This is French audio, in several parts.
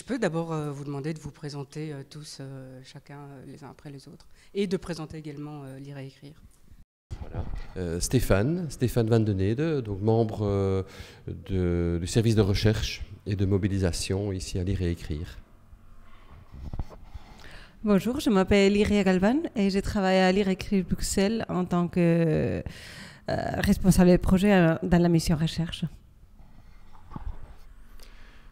peux d'abord vous demander de vous présenter tous, chacun les uns après les autres, et de présenter également Lire et Écrire. Voilà. Stéphane Van den Ede, donc membre du service de recherche et de mobilisation ici à Lire et Écrire. Bonjour, je m'appelle Iria Galvan et je travaille à Lire et Écrire Bruxelles en tant que responsable de projet dans la mission recherche.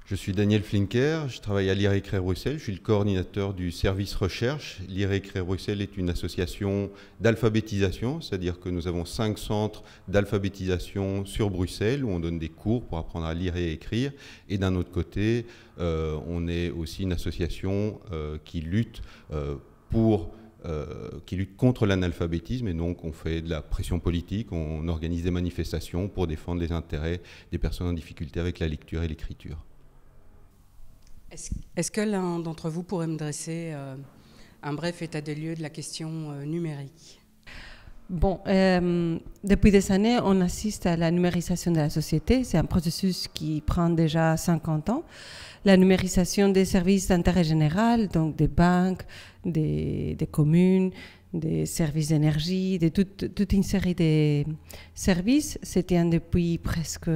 Je suis Daniel Flinker, je travaille à Lire et Écrire Bruxelles, je suis le coordinateur du service recherche. Lire et Écrire Bruxelles est une association d'alphabétisation, c'est-à-dire que nous avons 5 centres d'alphabétisation sur Bruxelles où on donne des cours pour apprendre à lire et écrire. Et d'un autre côté, on est aussi une association qui lutte contre l'analphabétisme, et donc on fait de la pression politique, on organise des manifestations pour défendre les intérêts des personnes en difficulté avec la lecture et l'écriture. Est-ce que l'un d'entre vous pourrait me dresser un bref état des lieux de la question numérique? Bon, depuis des années, on assiste à la numérisation de la société. C'est un processus qui prend déjà 50 ans. La numérisation des services d'intérêt général, donc des banques, des communes, des services d'énergie, de toute une série de services, se tient depuis presque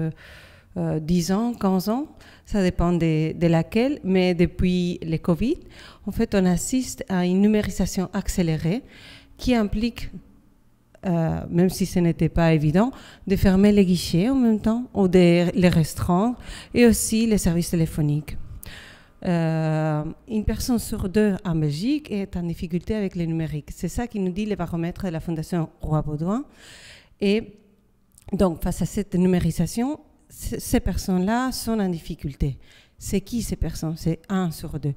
10 ans, 15 ans, ça dépend de laquelle, mais depuis le Covid, en fait, on assiste à une numérisation accélérée qui implique, même si ce n'était pas évident, de fermer les guichets en même temps, ou de les restreindre, et aussi les services téléphoniques. Une personne sur 2 en Belgique est en difficulté avec le numérique. C'est ça qui nous dit le baromètre de la Fondation Roi Baudouin. Et donc, face à cette numérisation, ces personnes-là sont en difficulté. C'est qui ces personnes? C'est 1 sur 2.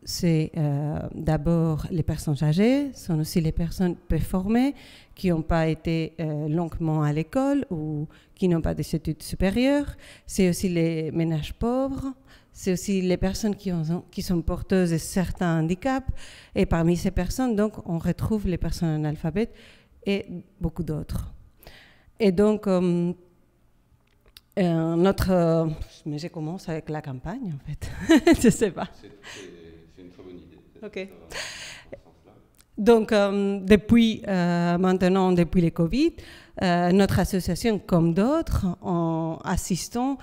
C'est d'abord les personnes âgées, sont aussi les personnes peu formées, qui n'ont pas été longuement à l'école ou qui n'ont pas des études supérieures. C'est aussi les ménages pauvres. C'est aussi les personnes qui sont porteuses de certains handicaps. Et parmi ces personnes, donc, on retrouve les personnes analphabètes et beaucoup d'autres. Et donc, mais je commence avec la campagne, en fait. Je ne sais pas. C'est une très bonne idée. OK. Donc, maintenant, depuis le Covid, notre association, comme d'autres, assistons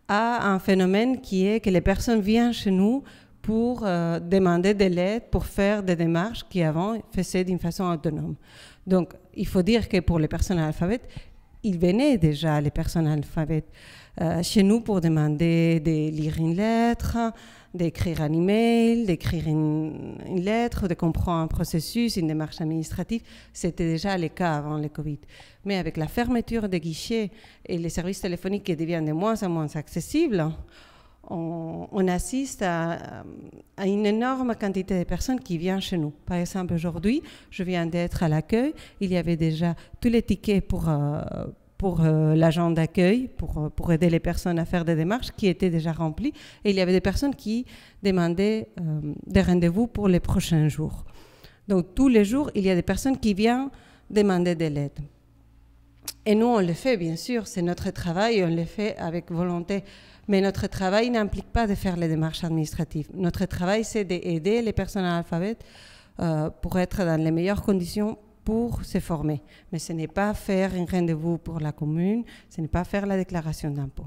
à un phénomène qui est que les personnes viennent chez nous pour demander de l'aide, pour faire des démarches qui avant faisaient d'une façon autonome. Donc, il faut dire que pour les personnes analphabètes, ils venaient déjà, les personnes analphabètes, chez nous pour demander de lire une lettre, d'écrire un email, d'écrire une lettre, de comprendre un processus, une démarche administrative. C'était déjà le cas avant le Covid. Mais avec la fermeture des guichets et les services téléphoniques qui deviennent de moins en moins accessibles, on assiste à une énorme quantité de personnes qui viennent chez nous. Par exemple, aujourd'hui, je viens d'être à l'accueil. Il y avait déjà tous les tickets pour l'agent d'accueil, pour aider les personnes à faire des démarches qui étaient déjà remplis. Et il y avait des personnes qui demandaient des rendez-vous pour les prochains jours. Donc, tous les jours, il y a des personnes qui viennent demander de l'aide. Et nous, on le fait, bien sûr. C'est notre travail, on le fait avec volonté. Mais notre travail n'implique pas de faire les démarches administratives. Notre travail, c'est d'aider les personnes analphabètes pour être dans les meilleures conditions pour se former. Mais ce n'est pas faire un rendez-vous pour la commune, ce n'est pas faire la déclaration d'impôt.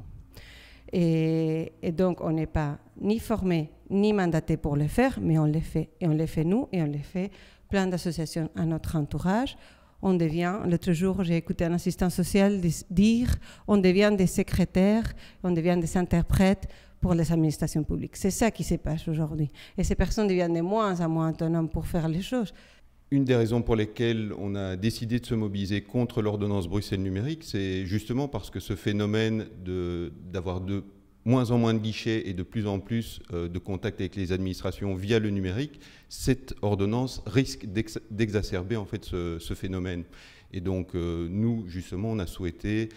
Et donc, on n'est pas ni formé, ni mandaté pour le faire, mais on le fait. Et on le fait nous, et on le fait plein d'associations à notre entourage. On devient, l'autre jour, j'ai écouté un assistant social dire, on devient des secrétaires, on devient des interprètes pour les administrations publiques. C'est ça qui se passe aujourd'hui. Et ces personnes deviennent de moins en moins autonomes pour faire les choses. Une des raisons pour lesquelles on a décidé de se mobiliser contre l'ordonnance Bruxelles numérique, c'est justement parce que ce phénomène d'avoir de moins en moins de guichets et de plus en plus de contacts avec les administrations via le numérique, cette ordonnance risque d'exacerber en fait ce phénomène. Et donc, nous, justement, on a souhaité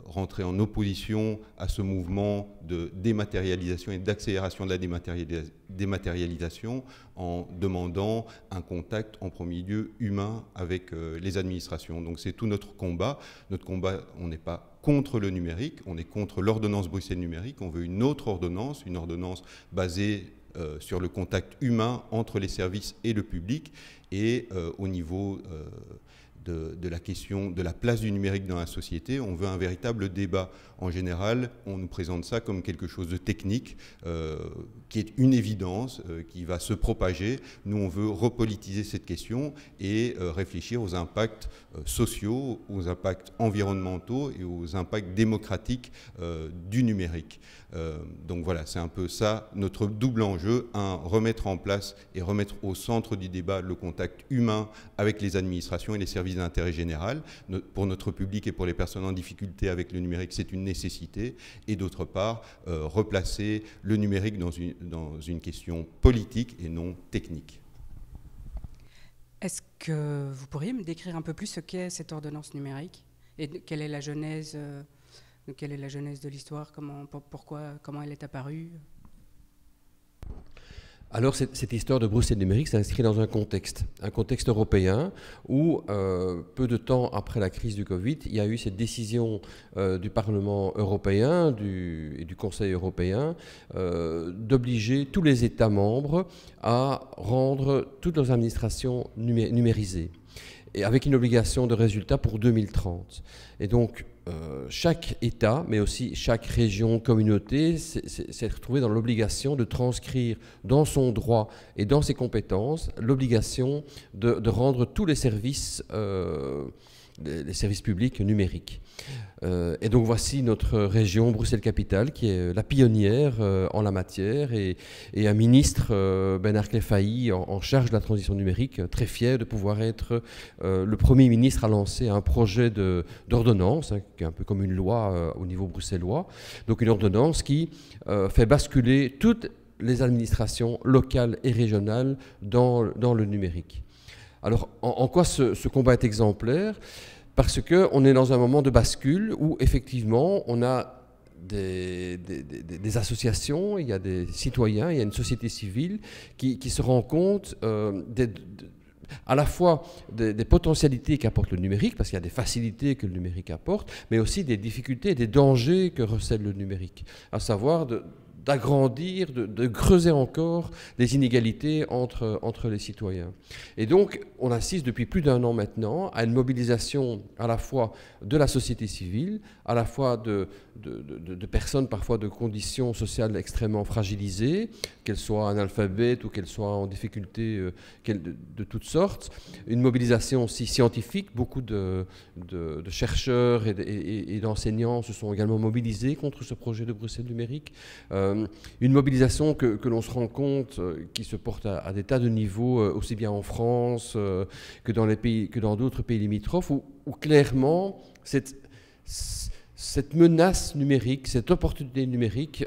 rentrer en opposition à ce mouvement de dématérialisation et d'accélération de la dématérialisation en demandant un contact en premier lieu humain avec les administrations. Donc c'est tout notre combat. Notre combat, on n'est pas contre le numérique, on est contre l'ordonnance Bruxelles numérique, on veut une autre ordonnance, une ordonnance basée sur le contact humain entre les services et le public, et au niveau de la question de la place du numérique dans la société, on veut un véritable débat. En général, on nous présente ça comme quelque chose de technique, qui est une évidence, qui va se propager. Nous, on veut repolitiser cette question et réfléchir aux impacts sociaux, aux impacts environnementaux et aux impacts démocratiques du numérique. Donc voilà, c'est un peu ça notre double enjeu. Un, remettre en place et remettre au centre du débat le contact humain avec les administrations et les services d'intérêt général. Pour notre public et pour les personnes en difficulté avec le numérique, c'est une nécessité. Et d'autre part, replacer le numérique dans une question politique et non technique. Est-ce que vous pourriez me décrire un peu plus ce qu'est cette ordonnance numérique et quelle est la genèse de l'histoire, comment elle est apparue? Alors, cette histoire de Bruxelles numérique s'inscrit dans un contexte européen où, peu de temps après la crise du Covid, il y a eu cette décision du Parlement européen et du Conseil européen d'obliger tous les États membres à rendre toutes leurs administrations numérisées, et avec une obligation de résultat pour 2030. Et donc, chaque État, mais aussi chaque région, communauté, s'est retrouvé dans l'obligation de transcrire dans son droit et dans ses compétences l'obligation de rendre tous les services publics numériques. Et donc voici notre région Bruxelles-Capitale qui est la pionnière en la matière, et un ministre, Ben Arclay-Fahy, en charge de la transition numérique, très fier de pouvoir être le premier ministre à lancer un projet d'ordonnance, qui est un peu comme une loi au niveau bruxellois, donc une ordonnance qui fait basculer toutes les administrations locales et régionales dans le numérique. Alors en quoi ce combat est exemplaire ? Parce qu'on est dans un moment de bascule où, effectivement, on a des associations, il y a des citoyens, il y a une société civile qui se rend compte à la fois des potentialités qu'apporte le numérique, parce qu'il y a des facilités que le numérique apporte, mais aussi des difficultés et des dangers que recèle le numérique, à savoir d'agrandir, de creuser encore les inégalités entre les citoyens. Et donc, on assiste depuis plus d'1 an maintenant à une mobilisation à la fois de la société civile, à la fois de personnes parfois de conditions sociales extrêmement fragilisées, qu'elles soient analphabètes ou qu'elles soient en difficulté de toutes sortes. Une mobilisation aussi scientifique, beaucoup de chercheurs et d'enseignants se sont également mobilisés contre ce projet de Bruxelles numérique. Une mobilisation que l'on se rend compte qui se porte à des tas de niveaux, aussi bien en France que dans d'autres pays limitrophes, où clairement cette menace numérique, cette opportunité numérique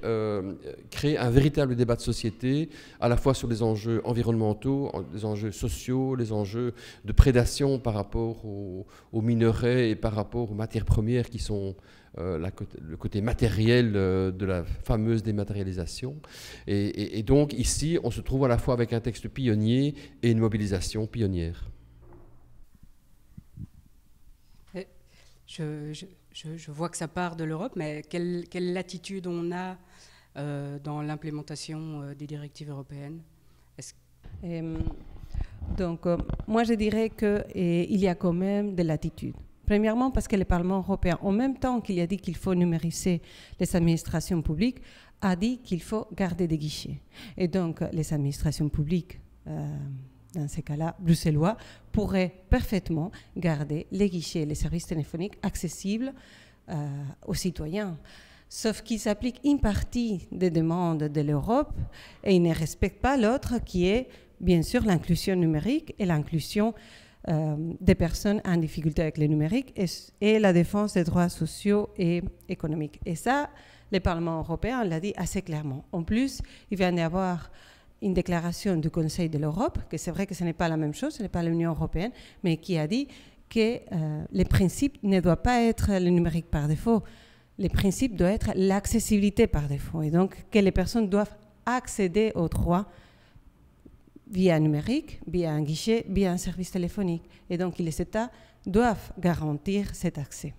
crée un véritable débat de société, à la fois sur les enjeux environnementaux, les enjeux sociaux, les enjeux de prédation par rapport aux minerais et par rapport aux matières premières qui sont le côté matériel de la fameuse dématérialisation. Et donc ici, on se trouve à la fois avec un texte pionnier et une mobilisation pionnière. Je vois que ça part de l'Europe, mais quelle latitude on a dans l'implémentation des directives européennes? Donc, moi, je dirais qu'il y a quand même de latitude. Premièrement, parce que le Parlement européen, en même temps qu'il a dit qu'il faut numériser les administrations publiques, a dit qu'il faut garder des guichets. Et donc, les administrations publiques, dans ces cas-là, bruxellois, pourraient parfaitement garder les guichets et les services téléphoniques accessibles aux citoyens. Sauf qu'ils appliquent une partie des demandes de l'Europe et ils ne respectent pas l'autre qui est, bien sûr, l'inclusion numérique et l'inclusion des personnes en difficulté avec le numérique et la défense des droits sociaux et économiques. Et ça, le Parlement européen l'a dit assez clairement. En plus, il vient d'y avoir une déclaration du Conseil de l'Europe, que c'est vrai que ce n'est pas la même chose, ce n'est pas l'Union européenne, mais qui a dit que les principes ne doivent pas être le numérique par défaut. Les principes doivent être l'accessibilité par défaut. Et donc, que les personnes doivent accéder aux droits via un numérique, via un guichet, via un service téléphonique. Et donc, les États doivent garantir cet accès.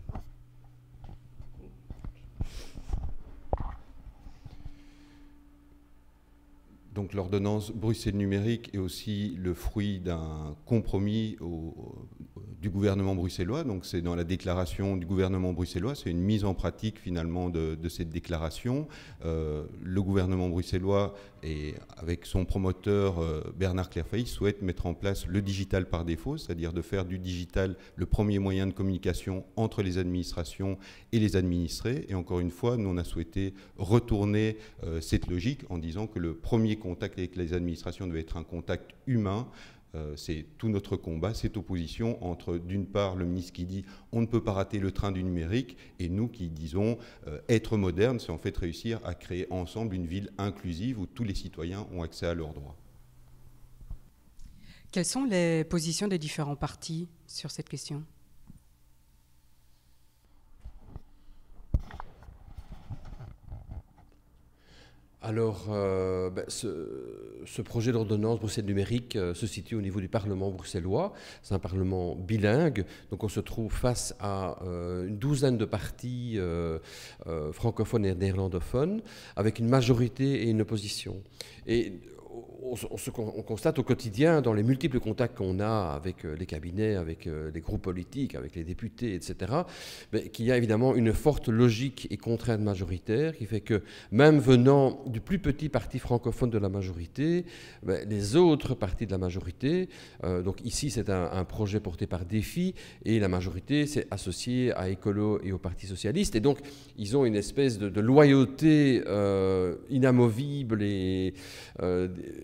Donc l'ordonnance Bruxelles numérique est aussi le fruit d'un compromis du gouvernement bruxellois. Donc c'est dans la déclaration du gouvernement bruxellois, c'est une mise en pratique finalement de cette déclaration. Le gouvernement bruxellois, et avec son promoteur Bernard Clairfailly, souhaite mettre en place le digital par défaut, c'est-à-dire de faire du digital le premier moyen de communication entre les administrations et les administrés. Et encore une fois, nous on a souhaité retourner cette logique en disant que le premier contact avec les administrations devait être un contact humain. C'est tout notre combat, cette opposition entre, d'une part, le ministre qui dit on ne peut pas rater le train du numérique, et nous qui disons être moderne, c'est en fait réussir à créer ensemble une ville inclusive où tous les citoyens ont accès à leurs droits. Quelles sont les positions des différents partis sur cette question ? Alors, ce projet d'ordonnance Bruxelles numérique se situe au niveau du Parlement bruxellois. C'est un Parlement bilingue, donc on se trouve face à une douzaine de partis francophones et néerlandophones, avec une majorité et une opposition. Et on constate au quotidien, dans les multiples contacts qu'on a avec les cabinets, avec les groupes politiques, avec les députés, etc., qu'il y a évidemment une forte logique et contrainte majoritaire qui fait que, même venant du plus petit parti francophone de la majorité, les autres partis de la majorité, donc ici c'est un projet porté par Défi, et la majorité s'est associée à Écolo et au Parti socialiste, et donc ils ont une espèce de loyauté inamovible et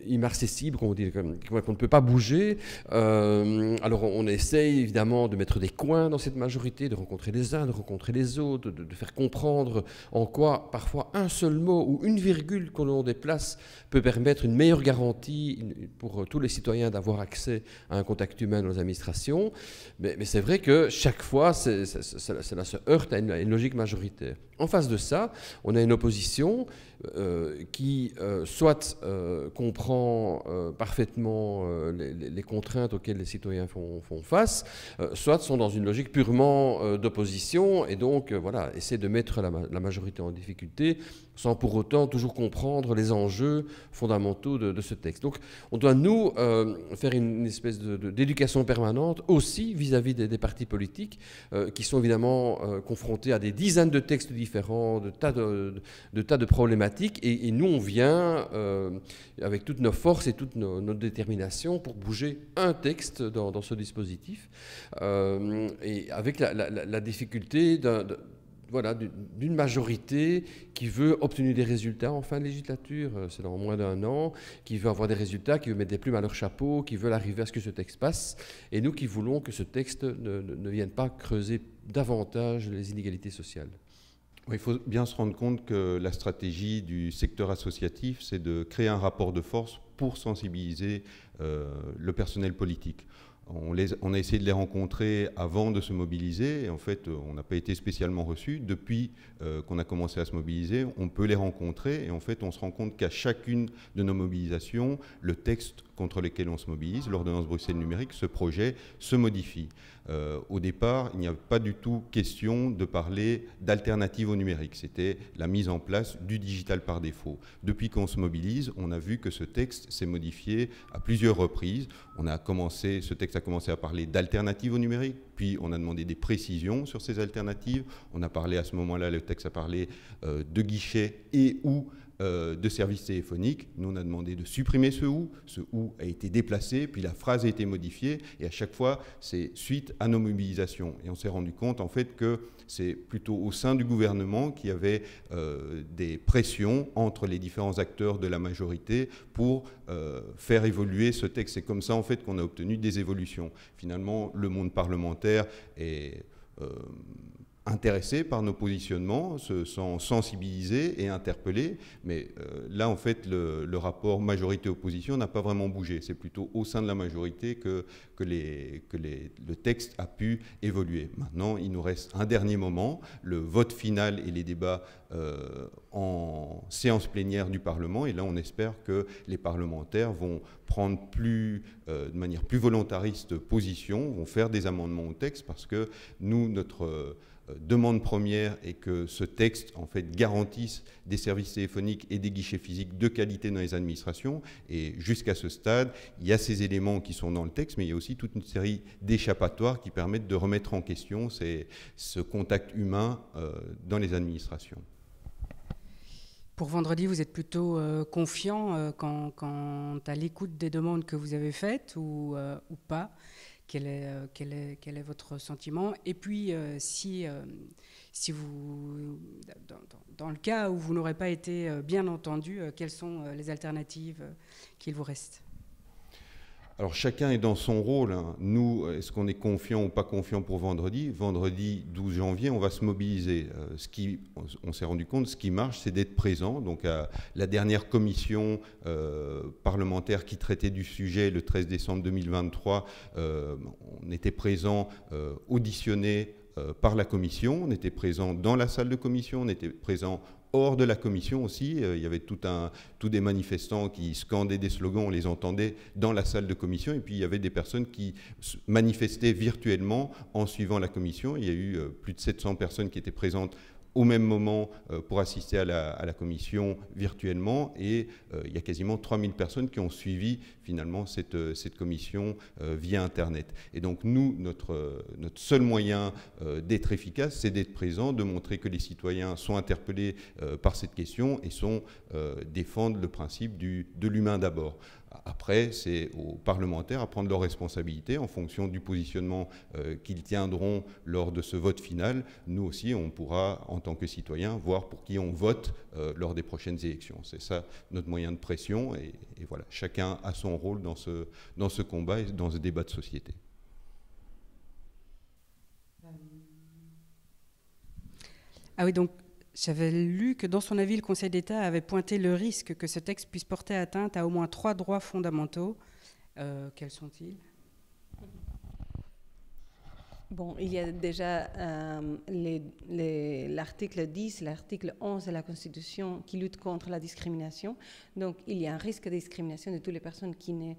immarcessible, qu'on ne peut pas bouger. Alors on essaye évidemment de mettre des coins dans cette majorité, de rencontrer les uns, de rencontrer les autres, de faire comprendre en quoi parfois un seul mot ou une virgule que l'on déplace peut permettre une meilleure garantie pour tous les citoyens d'avoir accès à un contact humain dans les administrations. Mais c'est vrai que chaque fois, cela se heurte à une logique majoritaire. En face de ça, on a une opposition qui soit comprend parfaitement les contraintes auxquelles les citoyens font face, soit sont dans une logique purement d'opposition, et donc voilà, essaie de mettre la majorité en difficulté sans pour autant toujours comprendre les enjeux fondamentaux de ce texte. Donc on doit, nous, faire une espèce d'éducation permanente aussi vis-à-vis des partis politiques qui sont évidemment confrontés à des dizaines de textes différents, de tas de problématiques, et nous on vient avec toutes nos forces et toute notre détermination pour bouger un texte dans ce dispositif, et avec la difficulté d'une majorité qui veut obtenir des résultats en fin de législature, c'est dans moins d'un an, qui veut avoir des résultats, qui veut mettre des plumes à leur chapeau, qui veut arriver à ce que ce texte passe, et nous qui voulons que ce texte ne vienne pas creuser davantage les inégalités sociales. Il faut bien se rendre compte que la stratégie du secteur associatif, c'est de créer un rapport de force pour sensibiliser le personnel politique. On a essayé de les rencontrer avant de se mobiliser, et en fait, on n'a pas été spécialement reçus. Depuis qu'on a commencé à se mobiliser, on peut les rencontrer, et en fait, on se rend compte qu'à chacune de nos mobilisations, le texte contre lequel on se mobilise, l'ordonnance Bruxelles numérique, ce projet se modifie. Au départ, il n'y a pas du tout question de parler d'alternative au numérique. C'était la mise en place du digital par défaut. Depuis qu'on se mobilise, on a vu que ce texte s'est modifié à plusieurs reprises. Ce texte a commencé à parler d'alternative au numérique, puis on a demandé des précisions sur ces alternatives. On a parlé à ce moment-là, le texte a parlé de guichets et ou de services téléphoniques. Nous, on a demandé de supprimer ce ou a été déplacé, puis la phrase a été modifiée, et à chaque fois, c'est suite à nos mobilisations. Et on s'est rendu compte, en fait, que c'est plutôt au sein du gouvernement qu'il y avait des pressions entre les différents acteurs de la majorité pour faire évoluer ce texte. C'est comme ça, en fait, qu'on a obtenu des évolutions. Finalement, le monde parlementaire est intéressés par nos positionnements, se sont sensibilisés et interpellés, mais là en fait le rapport majorité-opposition n'a pas vraiment bougé, c'est plutôt au sein de la majorité que le texte a pu évoluer. Maintenant il nous reste un dernier moment, le vote final et les débats en séance plénière du Parlement, et là on espère que les parlementaires vont prendre de manière plus volontariste position, vont faire des amendements au texte, parce que nous, notre demande première est que ce texte en fait garantisse des services téléphoniques et des guichets physiques de qualité dans les administrations, et jusqu'à ce stade il y a ces éléments qui sont dans le texte, mais il y a aussi toute une série d'échappatoires qui permettent de remettre en question ce contact humain dans les administrations. Pour vendredi, vous êtes plutôt confiant quant à l'écoute des demandes que vous avez faites ou pas? Quel est votre sentiment? Et puis, si vous, dans le cas où vous n'aurez pas été bien entendu, quelles sont les alternatives qu'il vous reste? Alors chacun est dans son rôle. Nous, est-ce qu'on est confiant ou pas confiant pour vendredi? Vendredi 12 janvier, on va se mobiliser. On s'est rendu compte, ce qui marche, c'est d'être présent. Donc à la dernière commission parlementaire qui traitait du sujet, le 13 décembre 2023, on était présent, auditionné par la commission, on était présent dans la salle de commission, on était présent hors de la commission aussi. Il y avait tous des manifestants qui scandaient des slogans, on les entendait dans la salle de commission, et puis il y avait des personnes qui manifestaient virtuellement en suivant la commission. Il y a eu plus de 700 personnes qui étaient présentes au même moment pour assister à la commission virtuellement, et il y a quasiment 3000 personnes qui ont suivi finalement cette commission via Internet. Et donc nous, notre seul moyen d'être efficace, c'est d'être présent, de montrer que les citoyens sont interpellés par cette question et défendent le principe de l'humain d'abord. Après, c'est aux parlementaires à prendre leurs responsabilités en fonction du positionnement qu'ils tiendront lors de ce vote final. Nous aussi, on pourra, en tant que citoyens, voir pour qui on vote lors des prochaines élections. C'est ça notre moyen de pression, et voilà, chacun a son rôle dans ce combat et dans ce débat de société. Ah oui, donc j'avais lu que dans son avis, le Conseil d'État avait pointé le risque que ce texte puisse porter atteinte à au moins 3 droits fondamentaux. Quels sont-ils? Bon, il y a déjà l'article 10, l'article 11 de la Constitution qui lutte contre la discrimination. Donc, il y a un risque de discrimination de toutes les personnes qui ne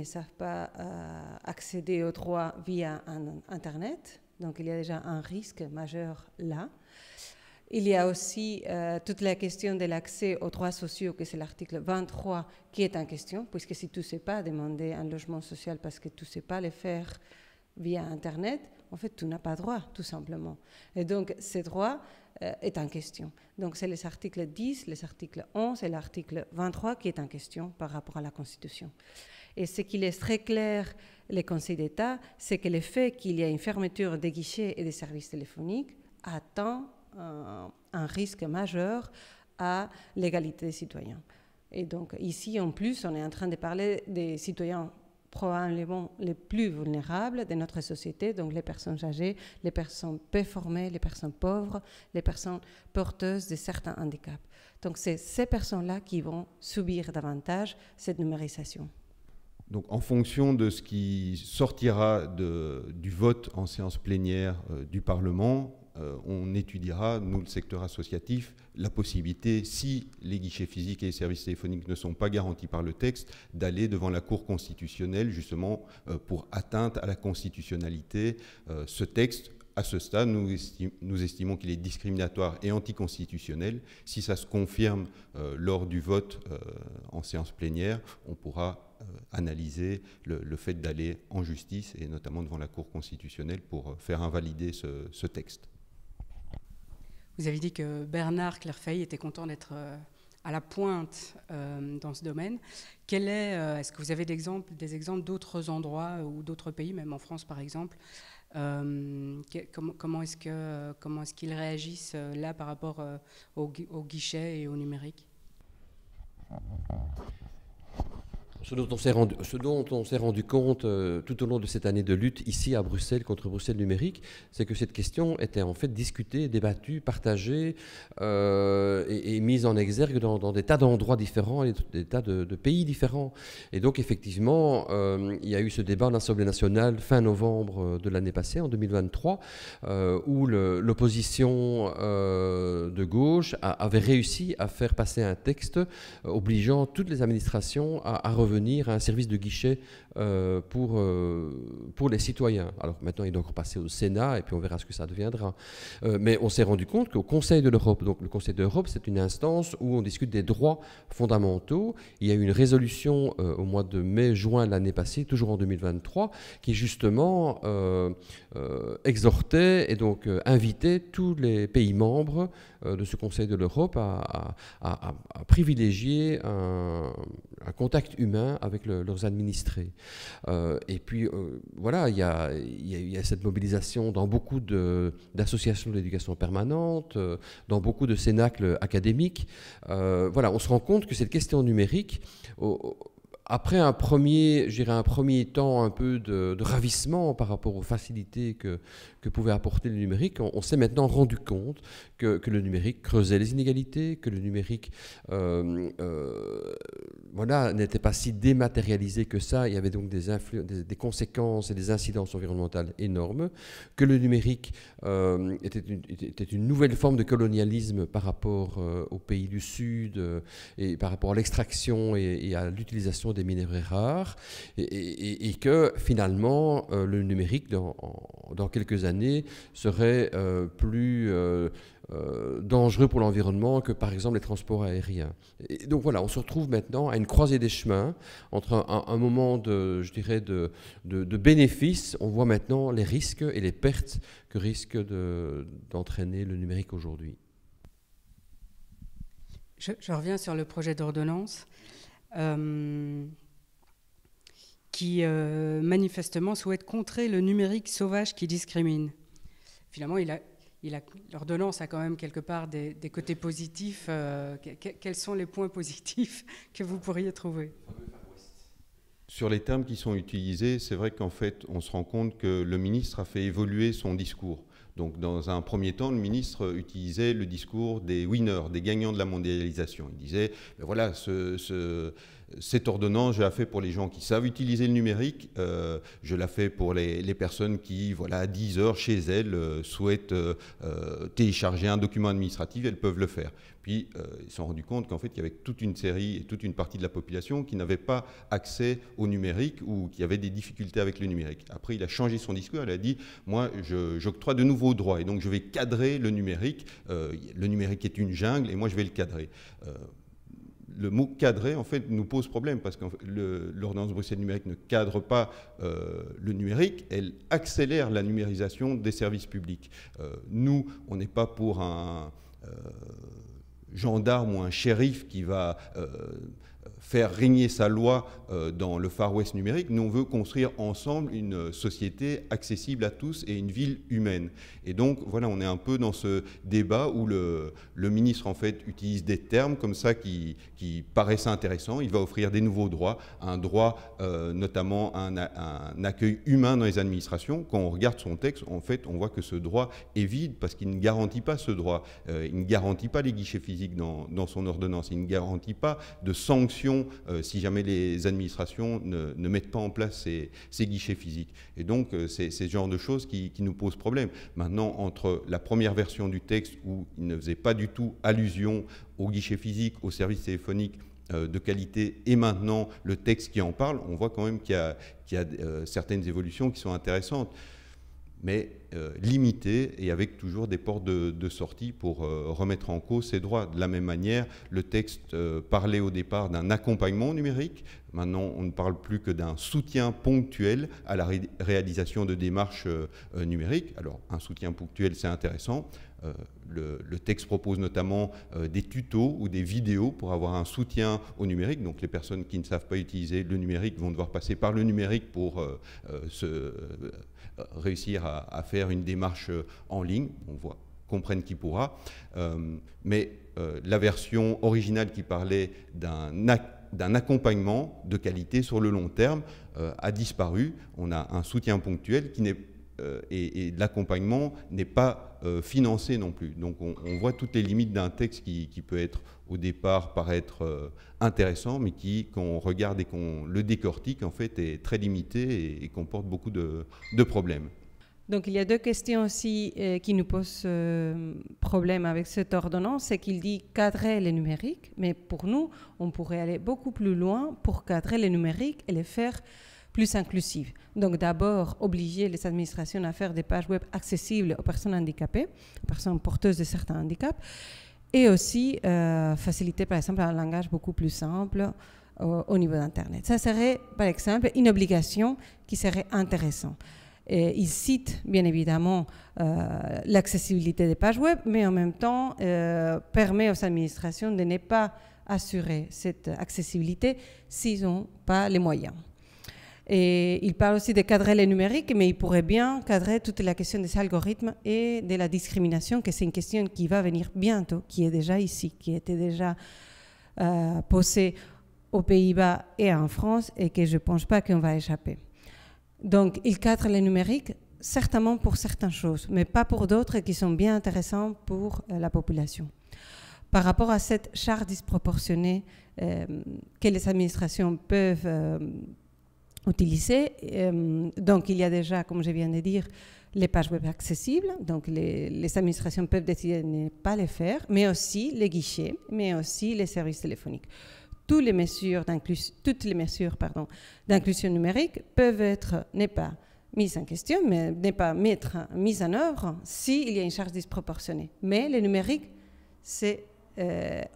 savent pas accéder aux droits via Internet. Donc, il y a déjà un risque majeur là. Il y a aussi toute la question de l'accès aux droits sociaux, que c'est l'article 23 qui est en question, puisque si tu ne sais pas demander un logement social parce que tu ne sais pas le faire via Internet, en fait, tu n'as pas droit, tout simplement. Et donc, ces droits est en question. Donc, c'est les articles 10, les articles 11 et l'article 23 qui est en question par rapport à la Constitution. Et ce qui laisse très clair les conseils d'État, c'est que le fait qu'il y ait une fermeture des guichets et des services téléphoniques atteint un risque majeur à l'égalité des citoyens. Et donc ici, en plus, on est en train de parler des citoyens probablement les plus vulnérables de notre société, donc les personnes âgées, les personnes peu formées, les personnes pauvres, les personnes porteuses de certains handicaps. Donc c'est ces personnes-là qui vont subir davantage cette numérisation. Donc, en fonction de ce qui sortira du vote en séance plénière du Parlement, on étudiera, nous, le secteur associatif, la possibilité, si les guichets physiques et les services téléphoniques ne sont pas garantis par le texte, d'aller devant la Cour constitutionnelle, justement, pour atteinte à la constitutionnalité. Ce texte, à ce stade, nous estimons qu'il est discriminatoire et anticonstitutionnel. Si ça se confirme lors du vote en séance plénière, on pourra analyser le fait d'aller en justice et notamment devant la Cour constitutionnelle pour faire invalider ce texte. Vous avez dit que Bernard Clairfeuille était content d'être à la pointe dans ce domaine. Est-ce que vous avez des exemples d'autres endroits ou d'autres pays, même en France par exemple, comment est-ce qu'ils réagissent là par rapport au guichet et au numérique? Ce dont on s'est rendu compte tout au long de cette année de lutte ici à Bruxelles contre Bruxelles numérique, c'est que cette question était en fait discutée, débattue, partagée et mise en exergue dans des tas d'endroits différents et des tas de pays différents. Et donc effectivement, il y a eu ce débat en Assemblée nationale fin novembre de l'année passée, en 2023, où l'opposition de gauche avait réussi à faire passer un texte obligeant toutes les administrations à revenir à un service de guichet pour les citoyens. Alors maintenant, il doit encore passer au Sénat et puis on verra ce que ça deviendra. Mais on s'est rendu compte qu'au Conseil de l'Europe, donc le Conseil de l'Europe, c'est une instance où on discute des droits fondamentaux. Il y a eu une résolution au mois de mai-juin l'année passée, toujours en 2023, qui justement exhortait et donc invitait tous les pays membres de ce Conseil de l'Europe à privilégier un contact humain avec leurs administrés. Et puis, voilà, il y a cette mobilisation dans beaucoup d'associations d'éducation permanente, dans beaucoup de cénacles académiques. Voilà, on se rend compte que cette question numérique, après un premier temps un peu de ravissement par rapport aux facilités que pouvait apporter le numérique, on s'est maintenant rendu compte que le numérique creusait les inégalités, que le numérique n'était pas si dématérialisé que ça. Il y avait donc des conséquences et des incidences environnementales énormes, que le numérique était une nouvelle forme de colonialisme par rapport aux pays du Sud et par rapport à l'extraction et à l'utilisation des minerais rares, et que finalement le numérique dans quelques années serait plus dangereux pour l'environnement que par exemple les transports aériens. Et donc voilà, on se retrouve maintenant à une croisée des chemins entre un moment de bénéfices. On voit maintenant les risques et les pertes que risque d'entraîner le numérique aujourd'hui. Je reviens sur le projet d'ordonnance qui manifestement souhaite contrer le numérique sauvage qui discrimine. Finalement, l'ordonnance a quand même quelque part des côtés positifs. Quels sont les points positifs que vous pourriez trouver ? Sur les termes qui sont utilisés, c'est vrai qu'en fait, on se rend compte que le ministre a fait évoluer son discours. Donc, dans un premier temps, le ministre utilisait le discours des winners, des gagnants de la mondialisation. Il disait, ben voilà, cette ordonnance, je la fais pour les gens qui savent utiliser le numérique, je la fais pour les personnes qui, voilà, à 10 heures chez elles, souhaitent télécharger un document administratif, elles peuvent le faire. Puis, ils se sont rendus compte qu'en fait, il y avait toute une série et toute une partie de la population qui n'avait pas accès au numérique ou qui avait des difficultés avec le numérique. Après, il a changé son discours, il a dit, moi, j'octroie de nouveaux droits et donc je vais cadrer le numérique. Le numérique est une jungle et moi, je vais le cadrer. Le mot cadrer, en fait, nous pose problème parce que l'ordonnance Bruxelles numérique ne cadre pas le numérique, elle accélère la numérisation des services publics. Nous, on n'est pas pour un gendarme ou un shérif qui va faire régner sa loi dans le Far West numérique. Nous, on veut construire ensemble une société accessible à tous et une ville humaine. Et donc, voilà, on est un peu dans ce débat où le ministre, en fait, utilise des termes comme ça qui paraissent intéressants. Il va offrir des nouveaux droits, un droit, notamment un accueil humain dans les administrations. Quand on regarde son texte, en fait, on voit que ce droit est vide parce qu'il ne garantit pas ce droit. Il ne garantit pas les guichets physiques dans son ordonnance. Il ne garantit pas de sanctions si jamais les administrations ne mettent pas en place ces guichets physiques. Et donc, c'est ce genre de choses qui nous posent problème. Maintenant, entre la première version du texte où il ne faisait pas du tout allusion aux guichets physiques, aux services téléphoniques de qualité, et maintenant le texte qui en parle, on voit quand même qu'il y a certaines évolutions qui sont intéressantes, mais limitées et avec toujours des portes de sortie pour remettre en cause ces droits. De la même manière, le texte parlait au départ d'un accompagnement numérique. Maintenant, on ne parle plus que d'un soutien ponctuel à la réalisation de démarches numériques. Alors, un soutien ponctuel, c'est intéressant. Le texte propose notamment des tutos ou des vidéos pour avoir un soutien au numérique. Donc les personnes qui ne savent pas utiliser le numérique vont devoir passer par le numérique pour réussir à faire une démarche en ligne. On voit, comprenne qui pourra. Mais la version originale qui parlait d'un d'un accompagnement de qualité sur le long terme a disparu. On a un soutien ponctuel qui n'est et l'accompagnement n'est pas financé non plus. Donc on voit toutes les limites d'un texte qui peut être au départ paraître intéressant, mais qui, quand on regarde et qu'on le décortique, en fait, est très limité et comporte beaucoup de problèmes. Donc il y a deux questions aussi qui nous posent problème avec cette ordonnance, c'est qu'il dit cadrer les numériques, mais pour nous, on pourrait aller beaucoup plus loin pour cadrer les numériques et les faire plus inclusives. Donc d'abord, obliger les administrations à faire des pages web accessibles aux personnes handicapées, aux personnes porteuses de certains handicaps, et aussi faciliter par exemple un langage beaucoup plus simple au niveau d'Internet. Ça serait par exemple une obligation qui serait intéressante. Et il cite bien évidemment l'accessibilité des pages web, mais en même temps permet aux administrations de ne pas assurer cette accessibilité s'ils n'ont pas les moyens. Et il parle aussi de cadrer les numériques, mais il pourrait bien cadrer toute la question des algorithmes et de la discrimination, que c'est une question qui va venir bientôt, qui est déjà ici, qui était déjà posée aux Pays-Bas et en France, et que je ne pense pas qu'on va échapper. Donc, il cadre les numériques, certainement pour certaines choses, mais pas pour d'autres qui sont bien intéressantes pour la population. Par rapport à cette charge disproportionnée que les administrations peuvent utilisées. Donc, il y a déjà, comme je viens de dire, les pages web accessibles. Donc, les administrations peuvent décider de ne pas les faire, mais aussi les guichets, mais aussi les services téléphoniques. Toutes les mesures d'inclusion numérique peuvent être, n'est pas mises en question, mais n'est pas mises en œuvre s'il y a une charge disproportionnée. Mais le numérique, c'est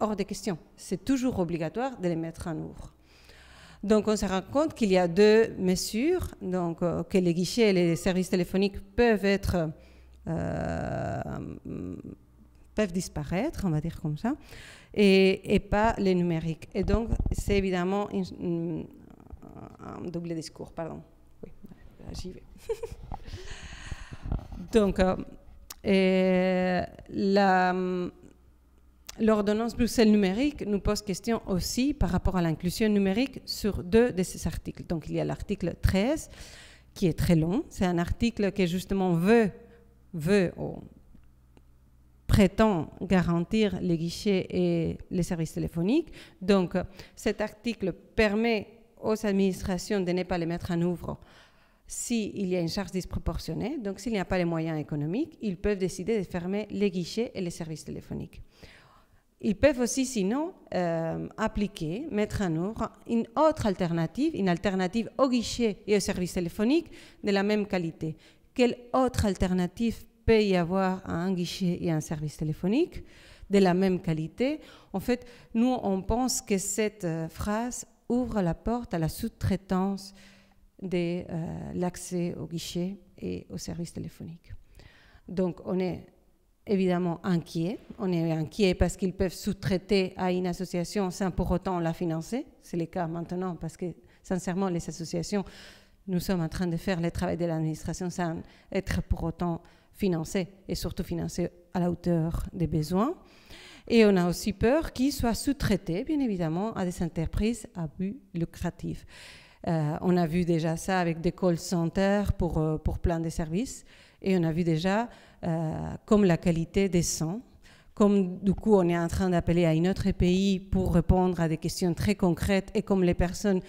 hors de question. C'est toujours obligatoire de les mettre en œuvre. Donc, on se rend compte qu'il y a deux mesures, donc, que les guichets et les services téléphoniques peuvent disparaître, on va dire comme ça, et pas les numériques. Et donc, c'est évidemment un double discours, pardon. Oui, j'y vais. Donc, l'ordonnance Bruxelles numérique nous pose question aussi par rapport à l'inclusion numérique sur deux de ces articles. Donc, il y a l'article 13, qui est très long. C'est un article qui, justement, prétend garantir les guichets et les services téléphoniques. Donc, cet article permet aux administrations de ne pas les mettre en œuvre s'il y a une charge disproportionnée. Donc, s'il n'y a pas les moyens économiques, ils peuvent décider de fermer les guichets et les services téléphoniques. Ils peuvent aussi, sinon, mettre en œuvre une autre alternative, une alternative au guichet et au service téléphonique de la même qualité. Quelle autre alternative peut y avoir à un guichet et à un service téléphonique de la même qualité? En fait, nous, on pense que cette phrase ouvre la porte à la sous-traitance de l'accès au guichet et au service téléphonique. Donc, on est évidemment inquiet. On est inquiet parce qu'ils peuvent sous-traiter à une association sans pour autant la financer. C'est le cas maintenant parce que, sincèrement, les associations, nous sommes en train de faire le travail de l'administration sans être pour autant financés et surtout financés à la hauteur des besoins. Et on a aussi peur qu'ils soient sous-traités, bien évidemment, à des entreprises à but lucratif. On a vu déjà ça avec des call centers pour plein de services. Et on a vu déjà comme la qualité descend, comme du coup on est en train d'appeler à un autre pays pour répondre à des questions très concrètes et comme les personnes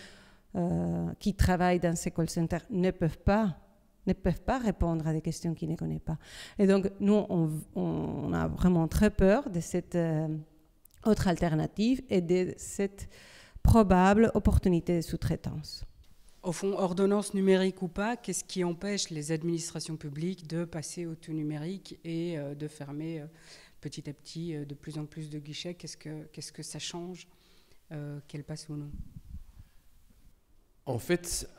qui travaillent dans ces call centers ne peuvent pas répondre à des questions qu'ils ne connaissent pas. Et donc nous, on a vraiment très peur de cette autre alternative et de cette probable opportunité de sous-traitance. Au fond, ordonnance numérique ou pas, qu'est-ce qui empêche les administrations publiques de passer au tout numérique et de fermer petit à petit de plus en plus de guichets? Qu'est-ce que ça change qu'elles passent ou non? En fait,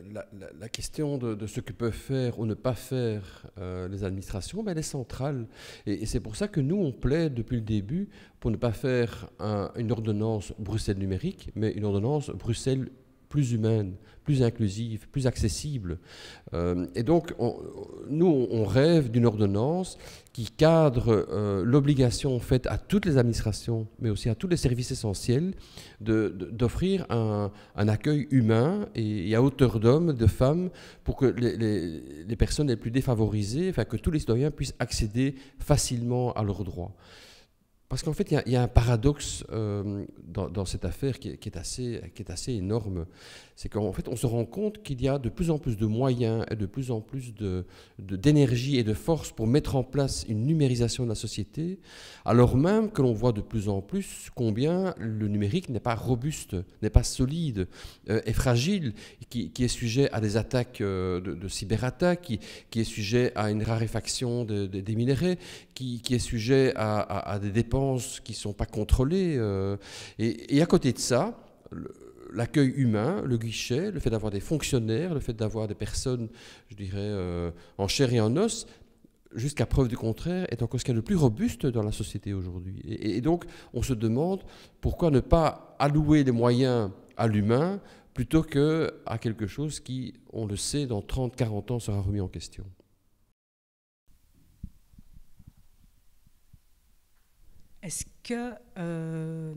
la question de ce que peuvent faire ou ne pas faire les administrations, elle est centrale. Et c'est pour ça que nous, on plaide depuis le début pour ne pas faire une ordonnance Bruxelles numérique, mais une ordonnance Bruxelles plus humaine, plus inclusive, plus accessible. Et donc, nous, on rêve d'une ordonnance qui cadre l'obligation faite à toutes les administrations, mais aussi à tous les services essentiels, d'offrir un accueil humain et à hauteur d'hommes, de femmes, pour que les personnes les plus défavorisées, enfin que tous les citoyens puissent accéder facilement à leurs droits. Parce qu'en fait, il y a un paradoxe dans cette affaire qui est assez énorme. C'est qu'en fait, on se rend compte qu'il y a de plus en plus de moyens et de plus en plus d'énergie et de force pour mettre en place une numérisation de la société, alors même que l'on voit de plus en plus combien le numérique n'est pas robuste, n'est pas solide, est fragile, qui est sujet à des attaques de cyberattaques, qui est sujet à une raréfaction des minerais, qui est sujet à des dépenses qui ne sont pas contrôlées. Et à côté de ça, l'accueil humain, le guichet, le fait d'avoir des fonctionnaires, le fait d'avoir des personnes, je dirais, en chair et en os, jusqu'à preuve du contraire, est encore ce qu'il y a de plus robuste dans la société aujourd'hui. Et donc, on se demande pourquoi ne pas allouer les moyens à l'humain plutôt qu'à quelque chose qui, on le sait, dans 30-40 ans sera remis en question. Est-ce que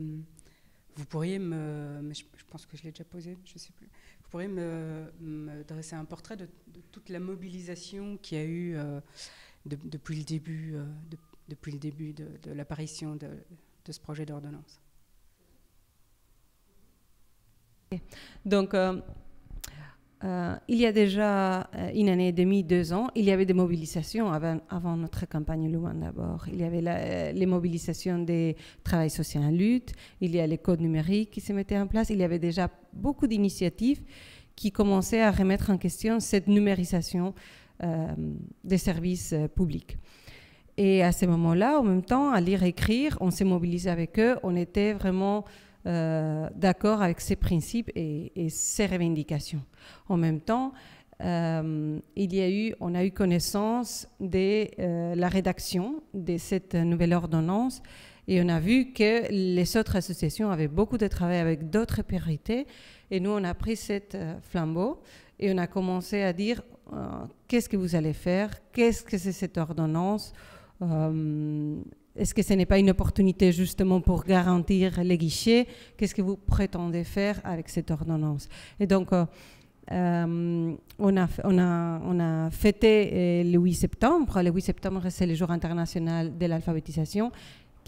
vous pourriez mais je pense que je l'ai déjà posé, je ne sais plus, vous pourriez me dresser un portrait de toute la mobilisation qu'il y a eu depuis le début, de l'apparition de ce projet d'ordonnance? Donc, il y a déjà une année et demie, 2 ans, il y avait des mobilisations avant notre campagne Luan d'abord. Il y avait les mobilisations des travail social en lutte, il y a les codes numériques qui se mettaient en place, il y avait déjà beaucoup d'initiatives qui commençaient à remettre en question cette numérisation des services publics. Et à ce moment-là, en même temps, à lire et écrire, on s'est mobilisé avec eux, on était vraiment d'accord avec ces principes et ces revendications. En même temps, on a eu connaissance de la rédaction de cette nouvelle ordonnance et on a vu que les autres associations avaient beaucoup de travail avec d'autres priorités et nous, on a pris cette flambeau et on a commencé à dire qu'est-ce que vous allez faire, qu'est-ce que c'est cette ordonnance, est-ce que ce n'est pas une opportunité justement pour garantir les guichets? Qu'est-ce que vous prétendez faire avec cette ordonnance? Et donc, on a fêté le 8 septembre. Le 8 septembre, c'est le jour international de l'alphabétisation,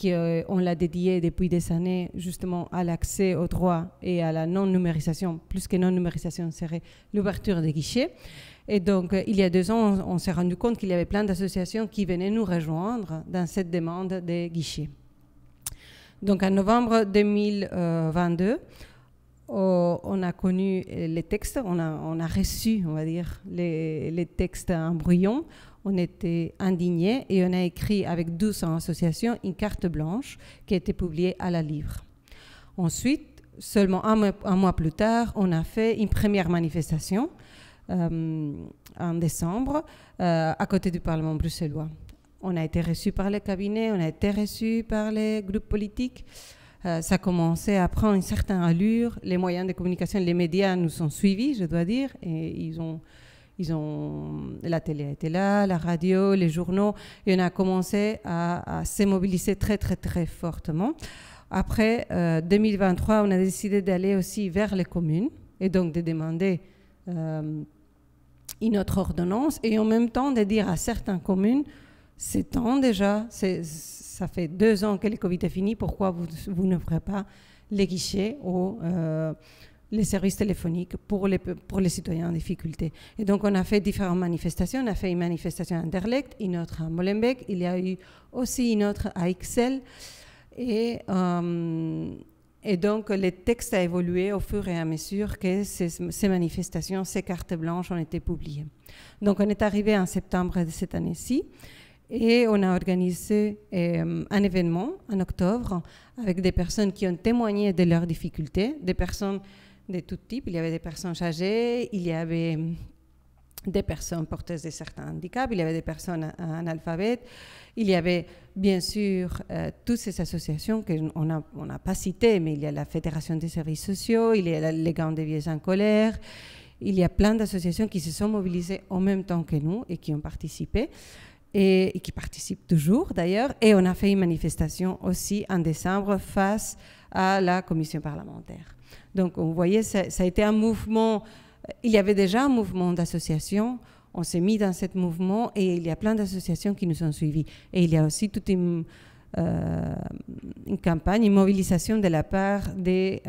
on l'a dédié depuis des années justement à l'accès aux droits et à la non-numérisation. Plus que non-numérisation serait l'ouverture des guichets. Et donc, il y a 2 ans, on s'est rendu compte qu'il y avait plein d'associations qui venaient nous rejoindre dans cette demande des guichets. Donc, en novembre 2022, on a connu les textes, on a reçu, on va dire, les textes en brouillon. On était indignés et on a écrit avec 200 associations une carte blanche qui a été publiée à la Livre. Ensuite, seulement un mois plus tard, on a fait une première manifestation en décembre à côté du Parlement bruxellois. On a été reçus par les cabinets, on a été reçus par les groupes politiques. Ça commençait à prendre une certaine allure. Les moyens de communication, les médias nous ont suivis, je dois dire, et la télé était là, la radio, les journaux, et on a commencé à se mobiliser très, très, très fortement. Après 2023, on a décidé d'aller aussi vers les communes et donc de demander une autre ordonnance et en même temps de dire à certaines communes, c'est temps déjà, ça fait 2 ans que le Covid est fini, pourquoi vous n'ouvrez pas les guichets ou les services téléphoniques pour les citoyens en difficulté. Et donc, on a fait différentes manifestations. On a fait une manifestation à Anderlecht, une autre à Molenbeek. Il y a eu aussi une autre à Ixelles. Et donc, le texte a évolué au fur et à mesure que ces manifestations, ces cartes blanches ont été publiées. Donc, on est arrivé en septembre de cette année-ci. Et on a organisé un événement en octobre avec des personnes qui ont témoigné de leurs difficultés, des personnes de tout type. Il y avait des personnes âgées, il y avait des personnes porteuses de certains handicaps, il y avait des personnes analphabètes, il y avait bien sûr toutes ces associations qu'on n'a pas citées, mais il y a la Fédération des services sociaux, il y a les Gants des Vieux en colère, il y a plein d'associations qui se sont mobilisées en même temps que nous et qui ont participé, et qui participent toujours d'ailleurs, et on a fait une manifestation aussi en décembre face à la commission parlementaire. Donc vous voyez, ça a été un mouvement. Il y avait déjà un mouvement d'associations, on s'est mis dans ce mouvement et il y a plein d'associations qui nous ont suivis. Et il y a aussi toute une campagne, une mobilisation de la part des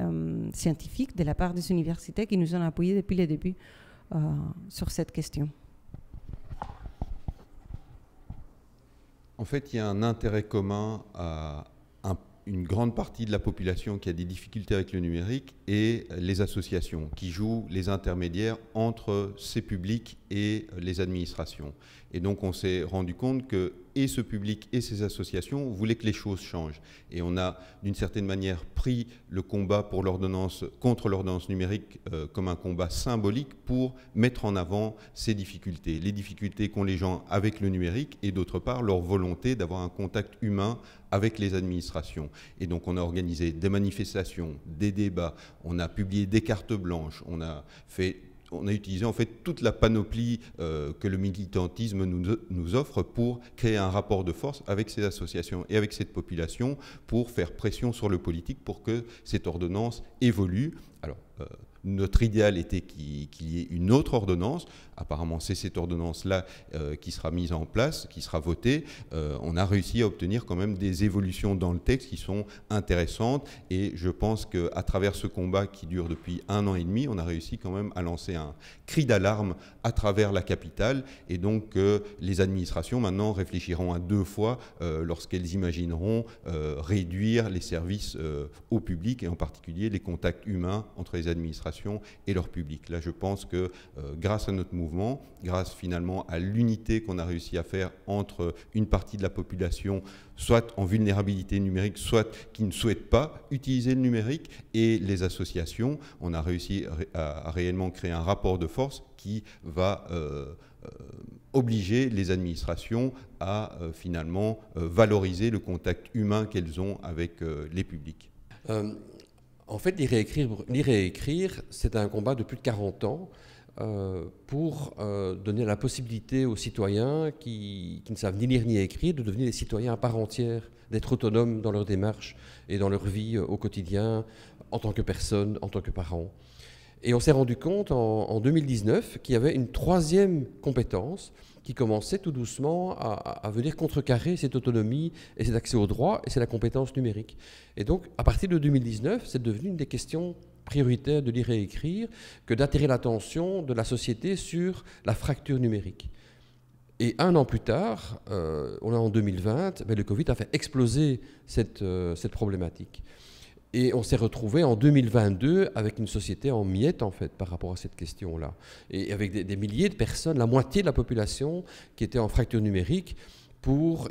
scientifiques, de la part des universités qui nous ont appuyés depuis le début sur cette question. En fait, il y a un intérêt commun à une grande partie de la population qui a des difficultés avec le numérique et les associations qui jouent les intermédiaires entre ces publics et les administrations. Et donc on s'est rendu compte que et ce public et ces associations voulaient que les choses changent. Et on a d'une certaine manière pris le combat pour contre l'ordonnance numérique comme un combat symbolique pour mettre en avant ces difficultés. Les difficultés qu'ont les gens avec le numérique et d'autre part leur volonté d'avoir un contact humain avec les administrations. Et donc on a organisé des manifestations, des débats, on a publié des cartes blanches, on a utilisé en fait toute la panoplie que le militantisme nous offre pour créer un rapport de force avec ces associations et avec cette population pour faire pression sur le politique pour que cette ordonnance évolue. Alors, notre idéal était qu'il y ait une autre ordonnance. Apparemment, c'est cette ordonnance-là qui sera mise en place, qui sera votée. On a réussi à obtenir quand même des évolutions dans le texte qui sont intéressantes. Et je pense qu'à travers ce combat qui dure depuis 1 an et demi, on a réussi quand même à lancer un cri d'alarme à travers la capitale. Et donc, les administrations maintenant réfléchiront à 2 fois lorsqu'elles imagineront réduire les services au public et en particulier les contacts humains entre les administrations et leur public. Là, je pense que grâce à notre mouvement, grâce finalement à l'unité qu'on a réussi à faire entre une partie de la population, soit en vulnérabilité numérique, soit qui ne souhaite pas utiliser le numérique, et les associations, on a réussi à réellement créer un rapport de force qui va obliger les administrations à finalement valoriser le contact humain qu'elles ont avec les publics. En fait, lire et écrire, c'est un combat de plus de 40 ans pour donner la possibilité aux citoyens qui ne savent ni lire ni écrire de devenir des citoyens à part entière, d'être autonomes dans leur démarche et dans leur vie au quotidien, en tant que personne, en tant que parent. Et on s'est rendu compte en 2019 qu'il y avait une 3e compétence qui commençait tout doucement à venir contrecarrer cette autonomie et cet accès au droit, et c'est la compétence numérique. Et donc, à partir de 2019, c'est devenu une des questions prioritaires de lire et écrire que d'attirer l'attention de la société sur la fracture numérique. Et 1 an plus tard, on est en 2020, le Covid a fait exploser cette problématique. Et on s'est retrouvé en 2022 avec une société en miettes, en fait, par rapport à cette question-là. Et avec des milliers de personnes, la moitié de la population qui était en fracture numérique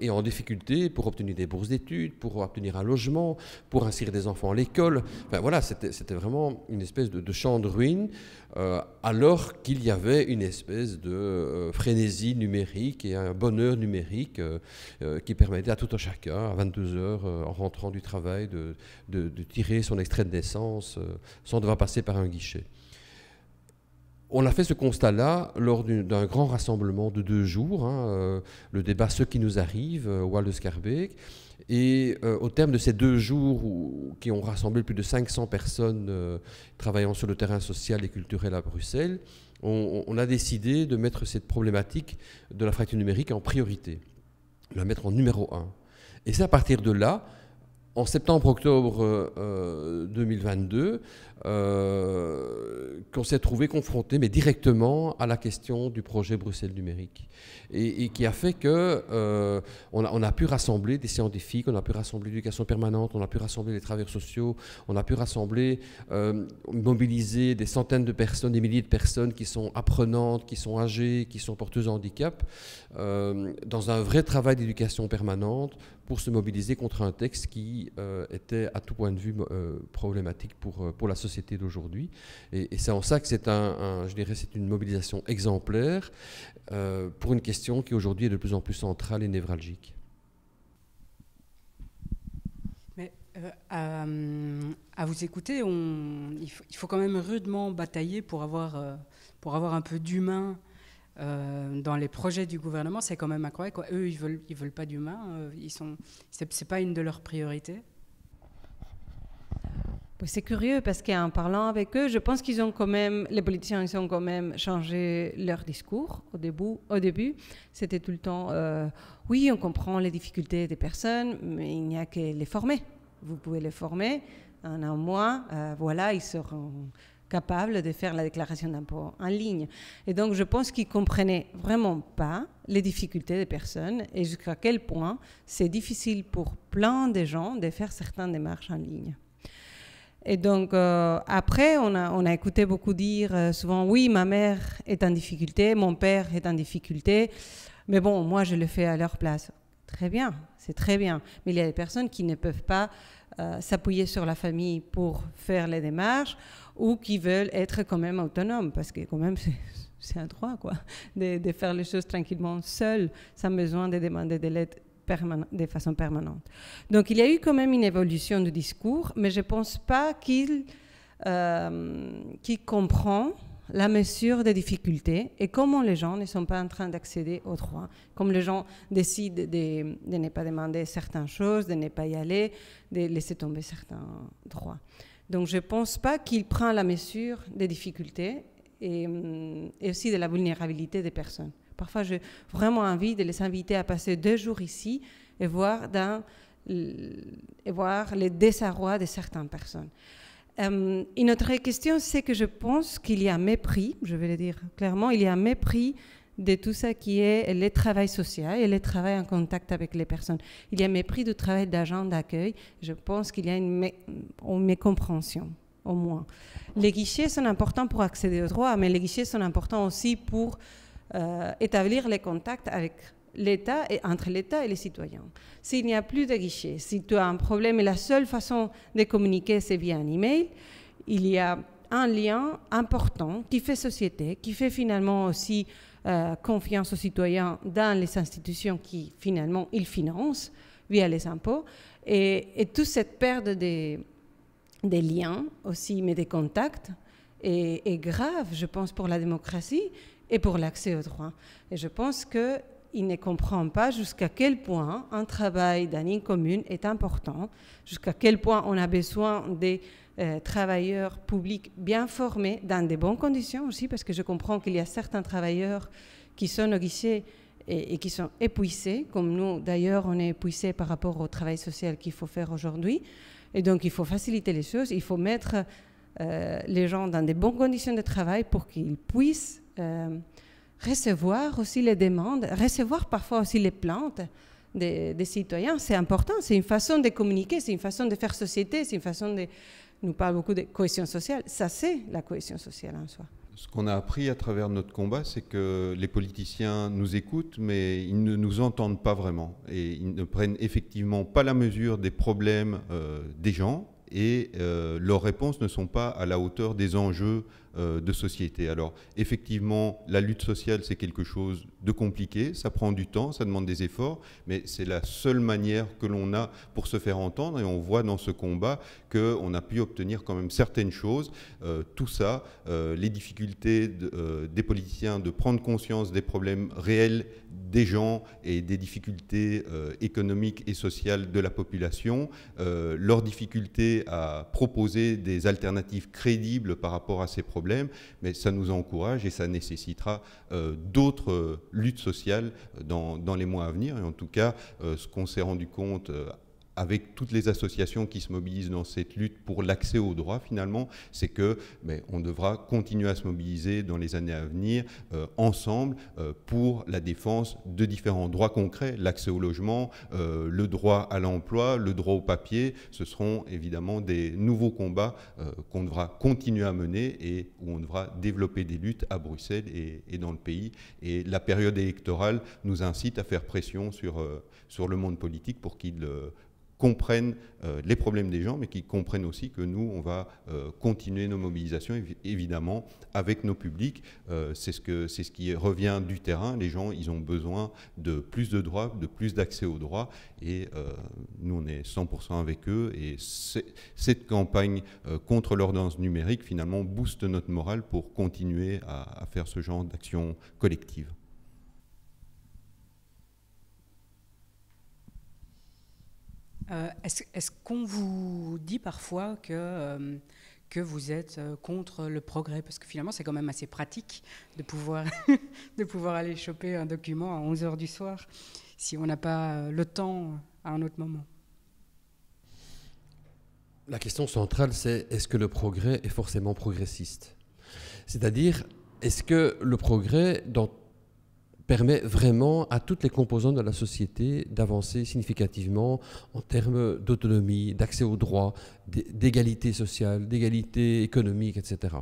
et en difficulté pour obtenir des bourses d'études, pour obtenir un logement, pour inscrire des enfants à l'école. Enfin voilà, c'était vraiment une espèce de champ de ruines, alors qu'il y avait une espèce de frénésie numérique et un bonheur numérique qui permettait à tout un chacun, à 22 heures, en rentrant du travail, de tirer son extrait de naissance sans devoir passer par un guichet. On a fait ce constat-là lors d'un grand rassemblement de 2 jours, le débat Ce qui nous arrive, Wal de Schaerbeek. Et au terme de ces 2 jours qui ont rassemblé plus de 500 personnes travaillant sur le terrain social et culturel à Bruxelles, on a décidé de mettre cette problématique de la fracture numérique en priorité, de la mettre en numéro 1. Et c'est à partir de là, en septembre-octobre 2022, qu'on s'est trouvé confronté, mais directement à la question du projet Bruxelles numérique. Et qui a fait qu'on a pu rassembler des scientifiques, on a pu rassembler l'éducation permanente, on a pu rassembler les travailleurs sociaux, on a pu rassembler, mobiliser des centaines de personnes, des milliers de personnes qui sont apprenantes, qui sont âgées, qui sont porteuses de handicap, dans un vrai travail d'éducation permanente pour se mobiliser contre un texte qui était à tout point de vue problématique pour la société d'aujourd'hui. Et c'est en ça que je dirais, c'est une mobilisation exemplaire pour une question qui aujourd'hui est de plus en plus centrale et névralgique. Mais à vous écouter, il faut quand même rudement batailler pour avoir un peu d'humain dans les projets du gouvernement. C'est quand même incroyable, quoi. Eux, ils veulent pas d'humain. C'est pas une de leurs priorités. C'est curieux parce qu'en parlant avec eux, je pense qu'ils ont quand même, les politiciens, ils ont quand même changé leur discours au début. C'était tout le temps, oui, on comprend les difficultés des personnes, mais il n'y a que les former. Vous pouvez les former en un mois, voilà, ils seront capables de faire la déclaration d'impôt en ligne. Et donc, je pense qu'ils ne comprenaient vraiment pas les difficultés des personnes et jusqu'à quel point c'est difficile pour plein de gens de faire certaines démarches en ligne. Et donc, après, on a écouté beaucoup dire souvent, oui, ma mère est en difficulté, mon père est en difficulté, mais bon, moi, je le fais à leur place. Très bien, c'est très bien. Mais il y a des personnes qui ne peuvent pas s'appuyer sur la famille pour faire les démarches ou qui veulent être quand même autonomes, parce que quand même, c'est un droit, quoi, de faire les choses tranquillement seul, sans besoin de demander de l'aide de façon permanente. Donc, il y a eu quand même une évolution du discours, mais je ne pense pas qu'il comprend la mesure des difficultés et comment les gens ne sont pas en train d'accéder aux droits, comme les gens décident de ne pas demander certaines choses, de ne pas y aller, de laisser tomber certains droits. Donc, je ne pense pas qu'il prend la mesure des difficultés et aussi de la vulnérabilité des personnes. Parfois, j'ai vraiment envie de les inviter à passer 2 jours ici et voir les désarrois de certaines personnes. Une autre question, c'est que je pense qu'il y a un mépris, je vais le dire clairement, il y a un mépris de tout ça qui est le travail social et le travail en contact avec les personnes. Il y a un mépris du travail d'agent d'accueil. Je pense qu'il y a une mécompréhension, au moins. Les guichets sont importants pour accéder aux droits, mais les guichets sont importants aussi pour établir les contacts avec l'État et entre l'État et les citoyens. S'il n'y a plus de guichet, si tu as un problème et la seule façon de communiquer c'est via un email, il y a un lien important qui fait société, qui fait finalement aussi confiance aux citoyens dans les institutions qui finalement ils financent via les impôts et toute cette perte des liens aussi, mais des contacts est grave, je pense, pour la démocratie et pour l'accès aux droits. Et je pense qu'il ne comprend pas jusqu'à quel point un travail dans une commune est important, jusqu'à quel point on a besoin des travailleurs publics bien formés, dans de bonnes conditions aussi, parce que je comprends qu'il y a certains travailleurs qui sont au guichet et qui sont épuisés, comme nous d'ailleurs on est épuisés par rapport au travail social qu'il faut faire aujourd'hui. Et donc il faut faciliter les choses, il faut mettre les gens dans de bonnes conditions de travail pour qu'ils puissent recevoir aussi les demandes, recevoir parfois aussi les plaintes des citoyens. C'est important, c'est une façon de communiquer, c'est une façon de faire société, c'est une façon de... On nous parle beaucoup de cohésion sociale, ça c'est la cohésion sociale en soi. Ce qu'on a appris à travers notre combat, c'est que les politiciens nous écoutent, mais ils ne nous entendent pas vraiment. Et ils ne prennent effectivement pas la mesure des problèmes des gens et leurs réponses ne sont pas à la hauteur des enjeux de société. Alors effectivement, la lutte sociale, c'est quelque chose de compliqué, ça prend du temps, ça demande des efforts, mais c'est la seule manière que l'on a pour se faire entendre et on voit dans ce combat qu'on a pu obtenir quand même certaines choses. Tout ça, les difficultés des politiciens de prendre conscience des problèmes réels des gens et des difficultés économiques et sociales de la population, leur difficulté à proposer des alternatives crédibles par rapport à ces problèmes, mais ça nous encourage et ça nécessitera d'autres luttes sociales dans les mois à venir. Et en tout cas, ce qu'on s'est rendu compte avec toutes les associations qui se mobilisent dans cette lutte pour l'accès aux droits, finalement, c'est que on devra continuer à se mobiliser dans les années à venir ensemble pour la défense de différents droits concrets, l'accès au logement, le droit à l'emploi, le droit au papier. Ce seront évidemment des nouveaux combats qu'on devra continuer à mener et où on devra développer des luttes à Bruxelles et dans le pays. Et la période électorale nous incite à faire pression sur le monde politique pour qu'il comprennent les problèmes des gens, mais qui comprennent aussi que nous, on va continuer nos mobilisations, évidemment, avec nos publics. C'est ce qui revient du terrain. Les gens, ils ont besoin de plus de droits, de plus d'accès aux droits, et nous, on est 100% avec eux. Et cette campagne contre l'ordonnance numérique, finalement, booste notre morale pour continuer à faire ce genre d'action collective. Est-ce qu'on vous dit parfois que vous êtes contre le progrès? Parce que finalement, c'est quand même assez pratique de pouvoir, de pouvoir aller choper un document à 11 h du soir si on n'a pas le temps à un autre moment. La question centrale, c'est est-ce que le progrès est forcément progressiste? C'est-à-dire, est-ce que le progrès permet vraiment à toutes les composantes de la société d'avancer significativement en termes d'autonomie, d'accès aux droits, d'égalité sociale, d'égalité économique, etc.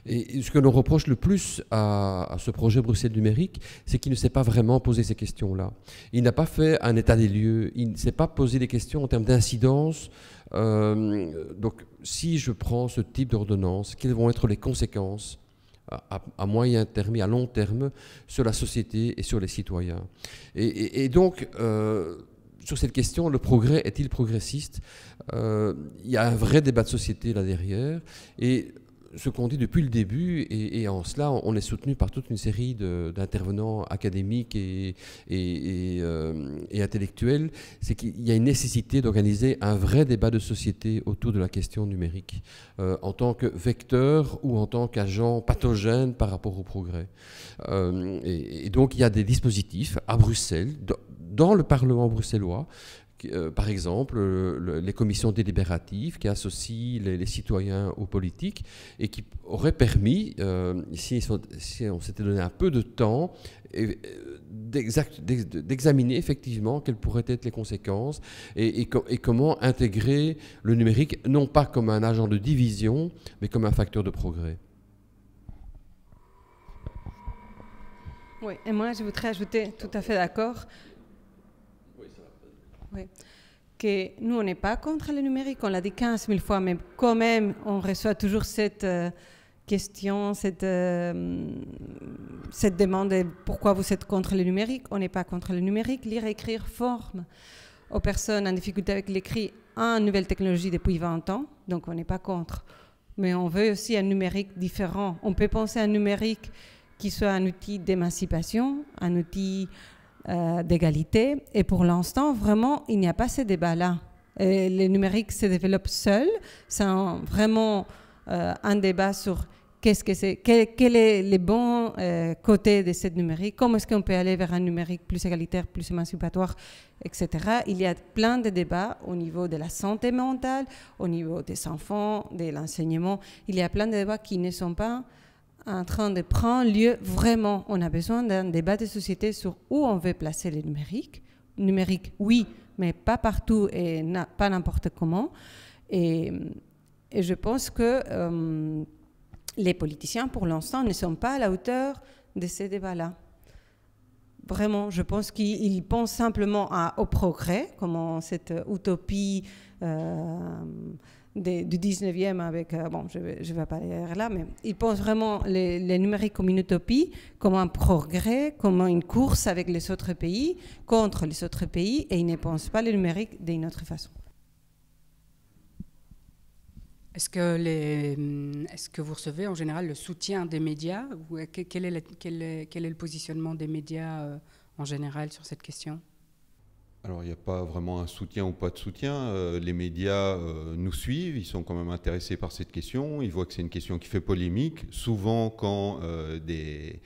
Et ce que l'on reproche le plus à ce projet Bruxelles numérique, c'est qu'il ne s'est pas vraiment posé ces questions-là. Il n'a pas fait un état des lieux, il ne s'est pas posé des questions en termes d'incidence. Donc, si je prends ce type d'ordonnance, quelles vont être les conséquences à moyen terme et à long terme sur la société et sur les citoyens. Et donc, sur cette question, le progrès est-il progressiste? Il y a un vrai débat de société là derrière, et ce qu'on dit depuis le début, et en cela on est soutenu par toute une série d'intervenants académiques et intellectuels, c'est qu'il y a une nécessité d'organiser un vrai débat de société autour de la question numérique, en tant que vecteur ou en tant qu'agent pathogène par rapport au progrès. Et donc il y a des dispositifs à Bruxelles, dans le Parlement bruxellois, par exemple, les commissions délibératives qui associent les citoyens aux politiques et qui auraient permis, si on s'était donné un peu de temps, d'examiner effectivement quelles pourraient être les conséquences et comment intégrer le numérique, non pas comme un agent de division, mais comme un facteur de progrès. Oui, et moi je voudrais ajouter, tout à fait d'accord, oui, que nous, on n'est pas contre le numérique, on l'a dit 15 000 fois, mais quand même, on reçoit toujours cette question, cette demande de pourquoi vous êtes contre le numérique. On n'est pas contre le numérique. Lire et écrire forme aux personnes en difficulté avec l'écrit en nouvelle technologie depuis 20 ans, donc on n'est pas contre. Mais on veut aussi un numérique différent. On peut penser à un numérique qui soit un outil d'émancipation, un outil d'égalité. Et pour l'instant, vraiment, il n'y a pas ce débat-là. Le numérique se développe seul. C'est vraiment un débat sur qu'est-ce que c'est, quel est le bon côté de ce numérique, comment est-ce qu'on peut aller vers un numérique plus égalitaire, plus émancipatoire, etc. Il y a plein de débats au niveau de la santé mentale, au niveau des enfants, de l'enseignement. Il y a plein de débats qui ne sont pas en train de prendre lieu vraiment. On a besoin d'un débat de société sur où on veut placer le numérique. Numérique, oui, mais pas partout et pas n'importe comment. Et je pense que les politiciens, pour l'instant, ne sont pas à la hauteur de ces débats-là. Vraiment, je pense qu'ils pensent simplement au progrès, comme cette utopie du 19e avec... bon, je ne vais pas aller là, mais ils pensent vraiment le numérique comme une utopie, comme un progrès, comme une course avec les autres pays, contre les autres pays, et ils ne pensent pas le numérique d'une autre façon. Est-ce que vous recevez en général le soutien des médias? Ou quel est le positionnement des médias en général sur cette question? Alors, il n'y a pas vraiment un soutien ou pas de soutien. Les médias nous suivent, ils sont quand même intéressés par cette question. Ils voient que c'est une question qui fait polémique. Souvent, quand des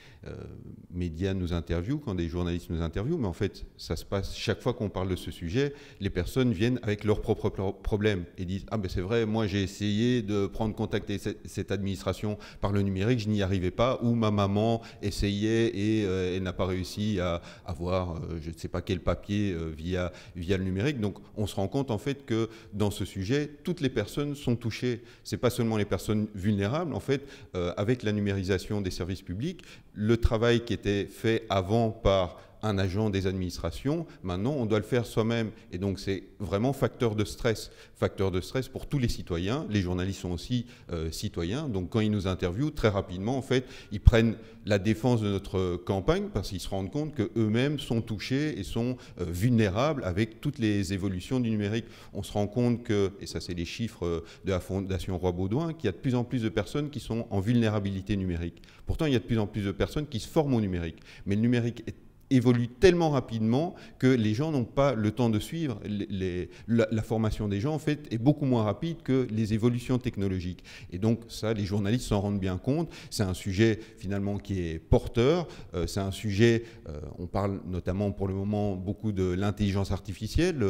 médias nous interviewent, quand des journalistes nous interviewent, mais en fait, ça se passe chaque fois qu'on parle de ce sujet, les personnes viennent avec leurs propres problèmes et disent « Ah ben c'est vrai, moi j'ai essayé de prendre contact avec cette administration par le numérique, je n'y arrivais pas. » Ou ma maman essayait et elle n'a pas réussi à avoir je ne sais pas quel papier via le numérique. Donc on se rend compte en fait que dans ce sujet, toutes les personnes sont touchées. Ce n'est pas seulement les personnes vulnérables. En fait, avec la numérisation des services publics, le travail qui était fait avant par un agent des administrations, maintenant on doit le faire soi-même. Et donc c'est vraiment facteur de stress pour tous les citoyens. Les journalistes sont aussi citoyens, donc quand ils nous interviewent, très rapidement en fait, ils prennent la défense de notre campagne parce qu'ils se rendent compte qu'eux-mêmes sont touchés et sont vulnérables avec toutes les évolutions du numérique. On se rend compte que, et ça c'est les chiffres de la Fondation Roi-Baudouin, qu'il y a de plus en plus de personnes qui sont en vulnérabilité numérique. Pourtant il y a de plus en plus de personnes qui se forment au numérique. Mais le numérique évolue tellement rapidement que les gens n'ont pas le temps de suivre. La formation des gens, en fait, est beaucoup moins rapide que les évolutions technologiques. Et donc, ça, les journalistes s'en rendent bien compte. C'est un sujet, finalement, qui est porteur. C'est un sujet, on parle notamment, pour le moment, beaucoup de l'intelligence artificielle.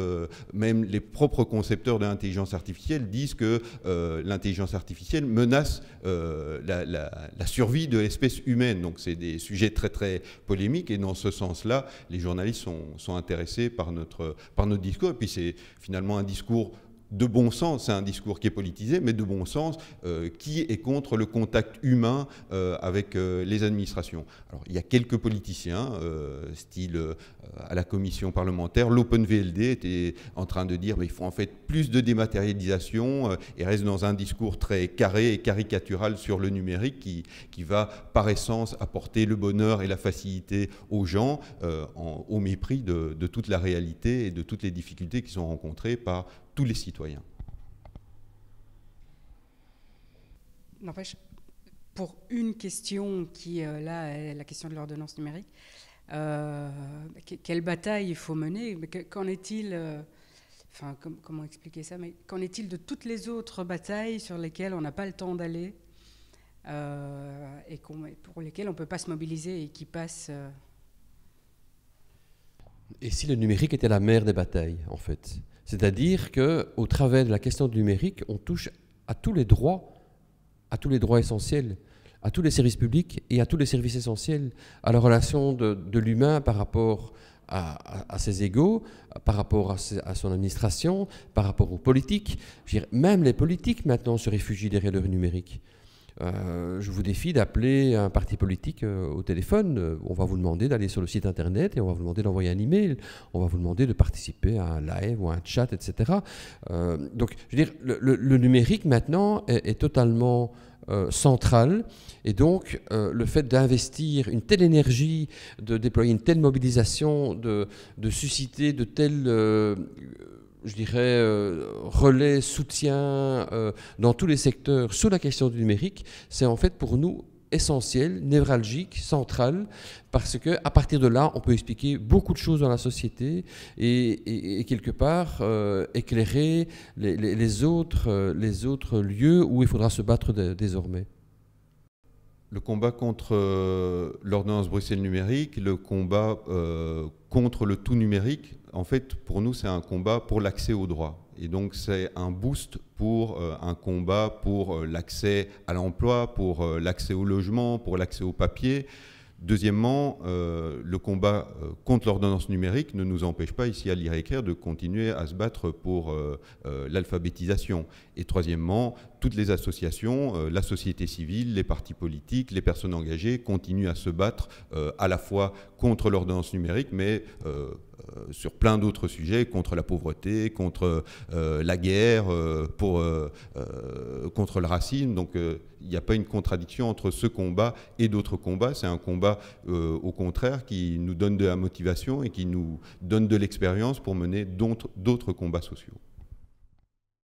Même les propres concepteurs de l'intelligence artificielle disent que l'intelligence artificielle menace la survie de l'espèce humaine. Donc, c'est des sujets très, très polémiques. Et dans ce sens, là, les journalistes sont intéressés par notre discours. Et puis c'est finalement un discours de bon sens, c'est un discours qui est politisé, mais de bon sens, qui est contre le contact humain avec les administrations. Alors, il y a quelques politiciens, style à la commission parlementaire, l'OpenVLD était en train de dire qu'il faut en fait plus de dématérialisation et reste dans un discours très carré et caricatural sur le numérique qui va par essence apporter le bonheur et la facilité aux gens au mépris de toute la réalité et de toutes les difficultés qui sont rencontrées par tous les citoyens. N'empêche, pour une question qui, là, est la question de l'ordonnance numérique, quelle bataille il faut mener? Qu'en est-il, comment expliquer ça? Mais qu'en est-il de toutes les autres batailles sur lesquelles on n'a pas le temps d'aller et pour lesquelles on ne peut pas se mobiliser et qui passent Et si le numérique était la mère des batailles, en fait? C'est-à-dire qu'au travers de la question du numérique, on touche à tous les droits essentiels, à tous les services publics et à tous les services essentiels, à la relation de l'humain par rapport à ses égaux, par rapport à son administration, par rapport aux politiques. Je veux dire, même les politiques maintenant se réfugient derrière le numérique. Je vous défie d'appeler un parti politique au téléphone. On va vous demander d'aller sur le site internet et on va vous demander d'envoyer un email. On va vous demander de participer à un live ou à un chat, etc. Donc, je veux dire, le numérique maintenant est totalement central. Et donc, le fait d'investir une telle énergie, de déployer une telle mobilisation, de susciter de telles... je dirais, relais, soutien dans tous les secteurs sur la question du numérique, c'est en fait pour nous essentiel, névralgique, central, parce qu'à partir de là, on peut expliquer beaucoup de choses dans la société et quelque part éclairer les autres lieux où il faudra se battre désormais. Le combat contre l'ordonnance Bruxelles numérique, le combat contre le tout numérique, en fait, pour nous, c'est un combat pour l'accès aux droits. Et donc, c'est un boost pour un combat pour l'accès à l'emploi, pour l'accès au logement, pour l'accès au papier. Deuxièmement, le combat contre l'ordonnance numérique ne nous empêche pas, ici à Lire et Écrire, de continuer à se battre pour l'alphabétisation. Et troisièmement, toutes les associations, la société civile, les partis politiques, les personnes engagées continuent à se battre à la fois contre l'ordonnance numérique, mais sur plein d'autres sujets, contre la pauvreté, contre la guerre, contre le racisme. Donc il n'y a pas une contradiction entre ce combat et d'autres combats. C'est un combat, au contraire, qui nous donne de la motivation et qui nous donne de l'expérience pour mener d'autres combats sociaux.